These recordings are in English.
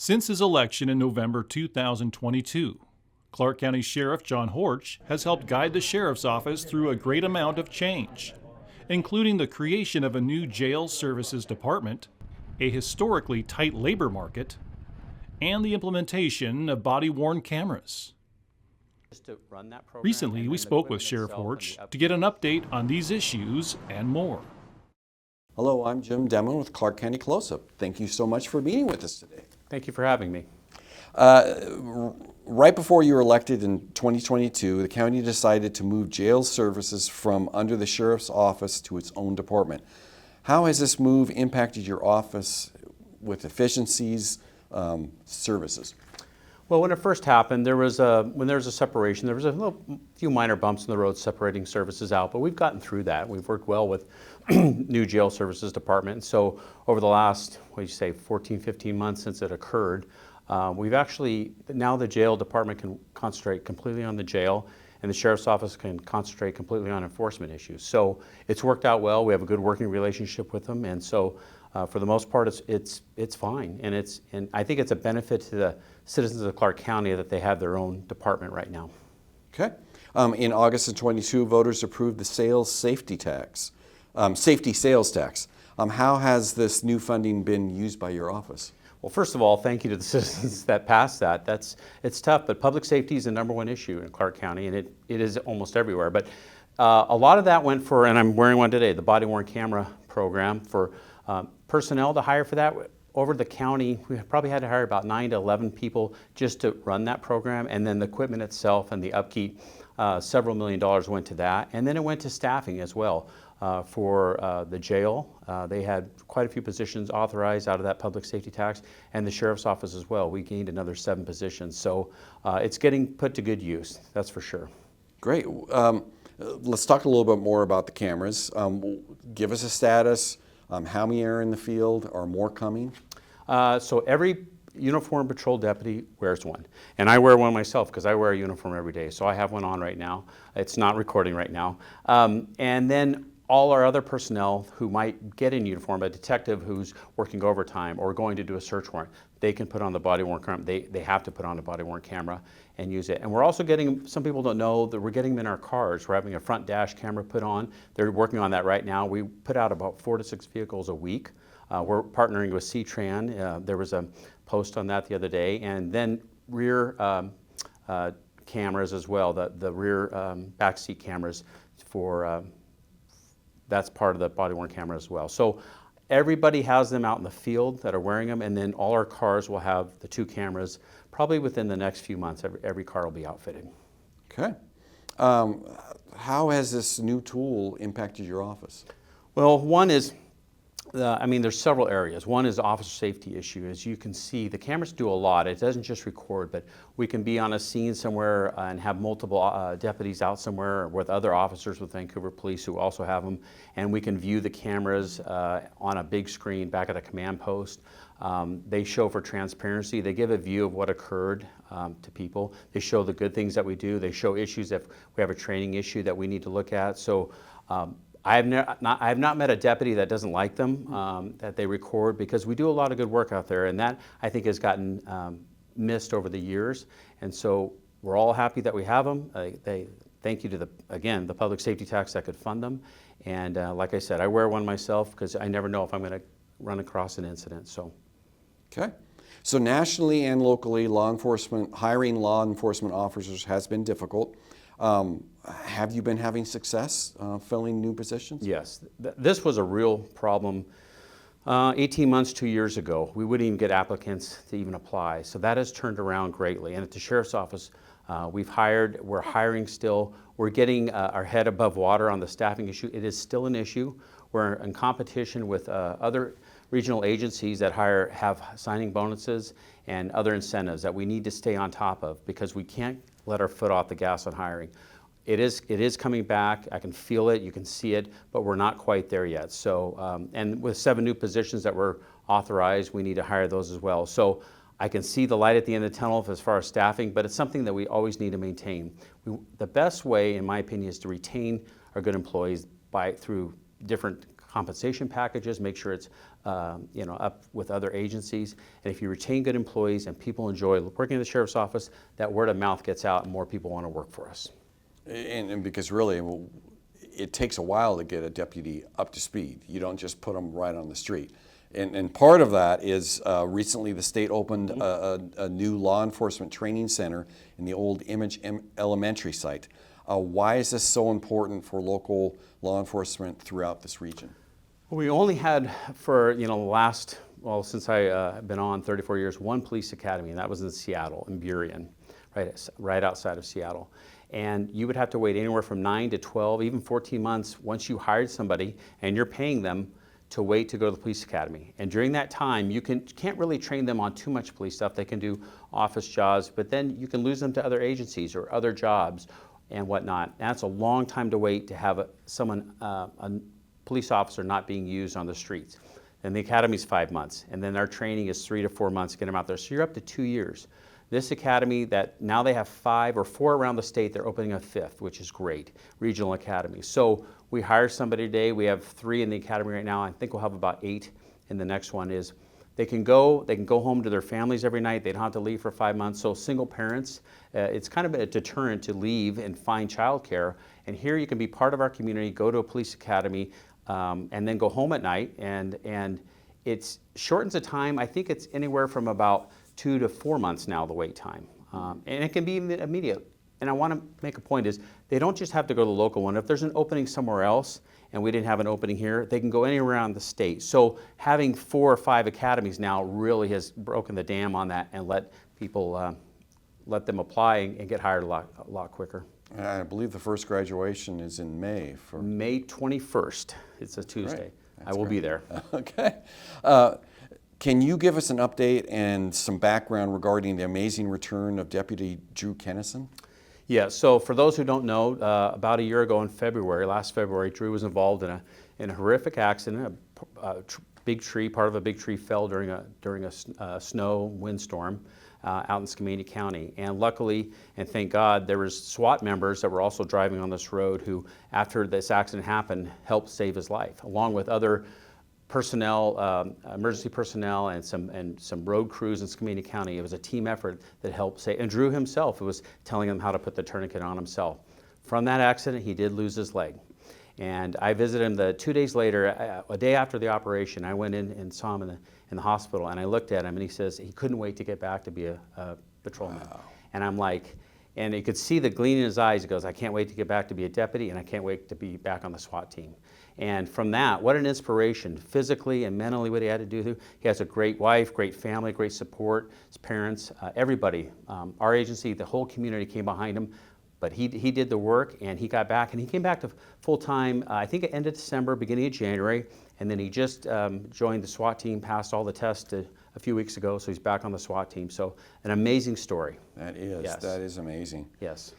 Since his election in November 2022, Clark County Sheriff John Horch has helped guide the Sheriff's Office through a great amount of change, including the creation of a new jail services department, a historically tight labor market, and the implementation of body-worn cameras. Recently, we spoke with Sheriff Horch to get an update on these issues and more. Hello, I'm Jim Demon with Clark County Close-Up. Thank you so much for meeting with us today. Thank you for having me. Right before you were elected in 2022, the county decided to move jail services from under the Sheriff's Office to its own department. How has this move impacted your office with efficiencies, services? Well, when it first happened, when there was a separation, there was a few minor bumps in the road separating services out, but we've gotten through that. We've worked well with new jail services department. So over the last, 14, 15 months since it occurred, we've actually, now the jail department can concentrate completely on the jail, and the Sheriff's Office can concentrate completely on enforcement issues. So it's worked out well. We have a good working relationship with them, and so for the most part, it's fine. And I think it's a benefit to the citizens of Clark County that they have their own department right now. Okay. In August of 22, voters approved the safety sales tax. How has this new funding been used by your office? Well, first of all, thank you to the citizens that passed that. It's tough, but public safety is the #1 issue in Clark County, and it is almost everywhere. But a lot of that went for, and I'm wearing one today, the body-worn camera program for personnel to hire for that. Over the county, we probably had to hire about 9 to 11 people just to run that program, and then the equipment itself and the upkeep, several $1 million went to that, and then it went to staffing as well. For the jail, they had quite a few positions authorized out of that public safety tax, and the Sheriff's Office as well. We gained another 7 positions, so it's getting put to good use, that's for sure. Great. Let's talk a little bit more about the cameras. Give us a status. How many are in the field? Are more coming? So every uniformed patrol deputy wears one, and I wear one myself because I wear a uniform every day. So I have one on right now. It's not recording right now. And then all our other personnel who might get in uniform, a detective who's working overtime or going to do a search warrant, they can put on the body-worn camera. They have to put on a body-worn camera and use it. And we're also getting, some people don't know that we're getting them in our cars. We're having a front dash camera put on. They're working on that right now. We put out about 4 to 6 vehicles a week. We're partnering with C-Tran. There was a post on that the other day. And then rear cameras as well, the rear backseat cameras for, that's part of the body-worn camera as well. So everybody has them out in the field that are wearing them, and then all our cars will have the 2 cameras. Probably within the next few months, every car will be outfitted. Okay. How has this new tool impacted your office? Well, one is, there's several areas. One is the officer safety issue. As you can see, the cameras do a lot. It doesn't just record, but we can be on a scene somewhere and have multiple deputies out somewhere with other officers with Vancouver Police who also have them, and we can view the cameras on a big screen back at a command post. They show for transparency. They give a view of what occurred to people. They show the good things that we do. They show issues if we have a training issue that we need to look at. So I have not met a deputy that doesn't like them, that they record, because we do a lot of good work out there, and that I think has gotten missed over the years. And so we're all happy that we have them. Thank you to the public safety tax that could fund them. And like I said, I wear one myself because I never know if I'm going to run across an incident. So. Okay. So nationally and locally, hiring law enforcement officers has been difficult. Have you been having success filling new positions? Yes. This was a real problem 18 months, 2 years ago. We wouldn't even get applicants to even apply. So that has turned around greatly. And at the Sheriff's Office, we're hiring still. We're getting our head above water on the staffing issue. It is still an issue. We're in competition with other regional agencies that have signing bonuses and other incentives that we need to stay on top of, because we can't let our foot off the gas on hiring. It is coming back. I can feel it, you can see it, but we're not quite there yet. So, and with 7 new positions that were authorized, we need to hire those as well. So I can see the light at the end of the tunnel as far as staffing, but it's something that we always need to maintain. The best way, in my opinion, is to retain our good employees through different compensation packages, make sure it's up with other agencies. And if you retain good employees and people enjoy working in the sheriff's office, that word of mouth gets out and more people want to work for us. And because really, it takes a while to get a deputy up to speed. You don't just put them right on the street. And part of that is recently the state opened a new law enforcement training center in the old Image Elementary site. Why is this so important for local law enforcement throughout this region? We only had for the last, since I've been on 34 years, one police academy, and that was in Seattle, in Burien, right outside of Seattle. And you would have to wait anywhere from 9 to 12, even 14 months once you hired somebody and you're paying them to wait to go to the police academy. And during that time, you can't really train them on too much police stuff. They can do office jobs, but then you can lose them to other agencies or other jobs and whatnot. And that's a long time to wait to have a police officer not being used on the streets. And the academy's 5 months, and then our training is 3 to 4 months to get them out there. So you're up to 2 years. This academy, that now they have 5 or 4 around the state, they're opening a 5th, which is great, regional academy. So we hire somebody today. We have 3 in the academy right now. I think we'll have about 8 in the next one. Is they can go home to their families every night. They don't have to leave for 5 months. So single parents, it's kind of a deterrent to leave and find childcare. And here you can be part of our community, go to a police academy, and then go home at night. And it shortens the time. I think it's anywhere from about 2 to 4 months now, the wait time. And it can be immediate. And I want to make a point is they don't just have to go to the local one. If there's an opening somewhere else and we didn't have an opening here, they can go anywhere around the state. So having 4 or 5 academies now really has broken the dam on that and let people, let them apply and get hired a lot quicker. I believe the first graduation is in May. May 21st. It's a Tuesday. I will be there. Okay. Can you give us an update and some background regarding the amazing return of Deputy Drew Kennison? Yeah, so for those who don't know, about a year ago in February, last February, Drew was involved in a horrific accident. Big tree, part of a big tree fell during a snow windstorm out in Skamania County. And luckily, and thank God, there was SWAT members that were also driving on this road who, after this accident happened, helped save his life, along with other personnel, emergency personnel, and some road crews in Skamania County. It was a team effort that helped save, and Drew himself was telling him how to put the tourniquet on himself. From that accident, he did lose his leg. And I visited him 2 days later, a day after the operation. I went in and saw him in the hospital, and I looked at him, and he says he couldn't wait to get back to be a patrolman. Wow. And I'm like, and you could see the gleam in his eyes. He goes, I can't wait to get back to be a deputy, and I can't wait to be back on the SWAT team. And from that, what an inspiration, physically and mentally, what he had to do. He has a great wife, great family, great support, his parents, everybody. Our agency, the whole community came behind him. But he did the work, and he got back, and he came back to full-time, I think it ended December, beginning of January, and then he just joined the SWAT team, passed all the tests a few weeks ago, so he's back on the SWAT team. So an amazing story. That is, yes. That is amazing. Yes.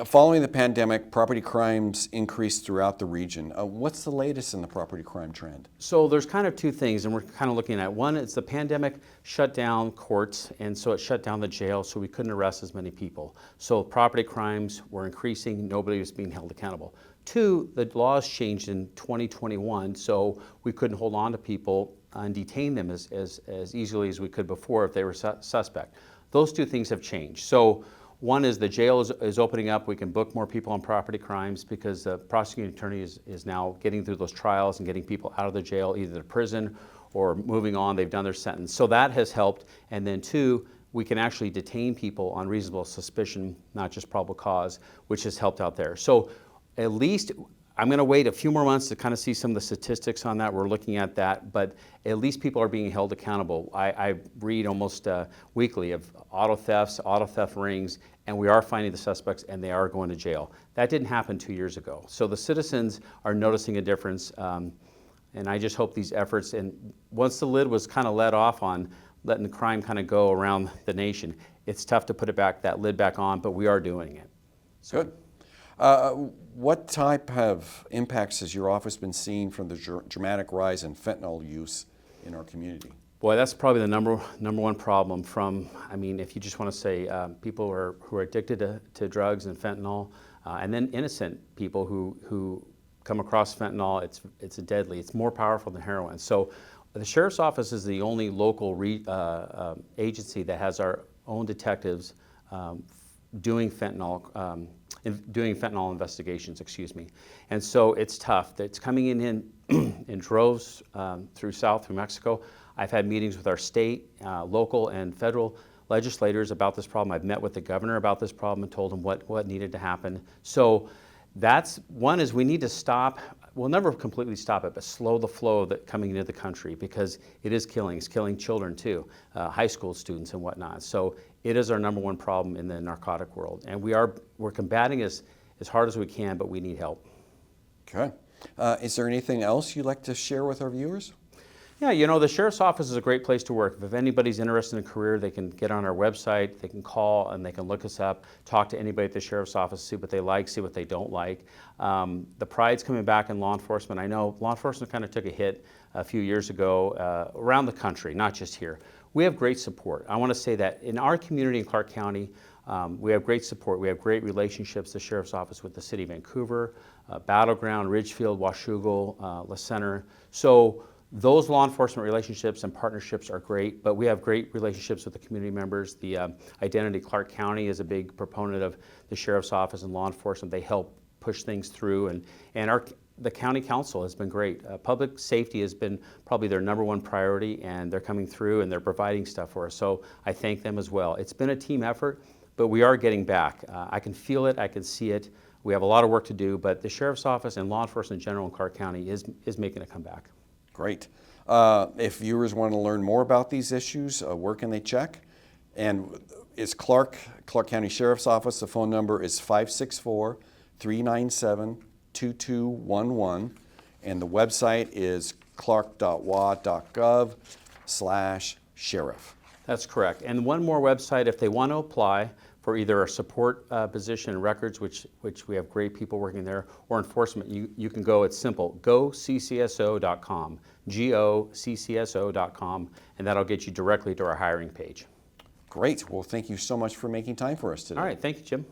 Following the pandemic, property crimes increased throughout the region. What's the latest in the property crime trend? So there's kind of 2 things, and we're kind of looking at. One, it's the pandemic shut down courts, and so it shut down the jail, so we couldn't arrest as many people. So property crimes were increasing. Nobody was being held accountable. 2, the laws changed in 2021, so we couldn't hold on to people and detain them as easily as we could before if they were suspect. Those 2 things have changed. So one is the jail is opening up. We can book more people on property crimes because the prosecuting attorney is now getting through those trials and getting people out of the jail, either to prison or moving on. They've done their sentence. So that has helped. And then 2, we can actually detain people on reasonable suspicion, not just probable cause, which has helped out there. So at least I'm going to wait a few more months to kind of see some of the statistics on that. We're looking at that, but at least people are being held accountable. I read almost weekly of auto theft rings, and we are finding the suspects, and they are going to jail. That didn't happen 2 years ago. So the citizens are noticing a difference, and I just hope these efforts, and once the lid was kind of let off on letting the crime kind of go around the nation, it's tough to put that lid back on, but we are doing it. So. Good. What type of impacts has your office been seeing from the dramatic rise in fentanyl use in our community? Boy, that's probably the number one problem if you just want to say people who are addicted to drugs and fentanyl, and then innocent people who come across fentanyl, it's deadly. It's more powerful than heroin. So the Sheriff's Office is the only local agency that has our own detectives doing fentanyl investigations, excuse me. And so it's tough. It's coming in droves through Mexico. I've had meetings with our state, local, and federal legislators about this problem. I've met with the governor about this problem and told him what needed to happen. So that's one, is we need to stop. We'll never completely stop it, but slow the flow of it coming into the country, because it is killing. It's killing children too, high school students and whatnot. So it is our #1 problem in the narcotic world, and we're combating as hard as we can, but we need help. Okay. Is there anything else you'd like to share with our viewers? Yeah, the Sheriff's Office is a great place to work. If anybody's interested in a career, they can get on our website, they can call, and they can look us up, talk to anybody at the Sheriff's Office, see what they like, see what they don't like. The pride's coming back in law enforcement. I know law enforcement kind of took a hit a few years ago around the country, not just here. We have great support. I want to say that in our community in Clark County, we have great support. We have great relationships, the Sheriff's Office, with the City of Vancouver, Battleground, Ridgefield, Washougal, La Center. So those law enforcement relationships and partnerships are great, but we have great relationships with the community members. The Identity Clark County is a big proponent of the Sheriff's Office and law enforcement. They help push things through, and the county council has been great. Public safety has been probably their #1 priority, and they're coming through and they're providing stuff for us. So I thank them as well. It's been a team effort, but we are getting back. I can feel it, I can see it. We have a lot of work to do, but the Sheriff's Office and law enforcement in general in Clark County is making a comeback. Great. If viewers want to learn more about these issues, where can they check? And is Clark County Sheriff's Office, the phone number is 564-397-2211, and the website is clark.wa.gov/sheriff. That's correct. And one more website, if they want to apply for either a support position in records, which we have great people working there, or enforcement, you can go, it's simple, goccso.com, goccso.com, and that'll get you directly to our hiring page. Great. Well, thank you so much for making time for us today. All right, thank you, Jim.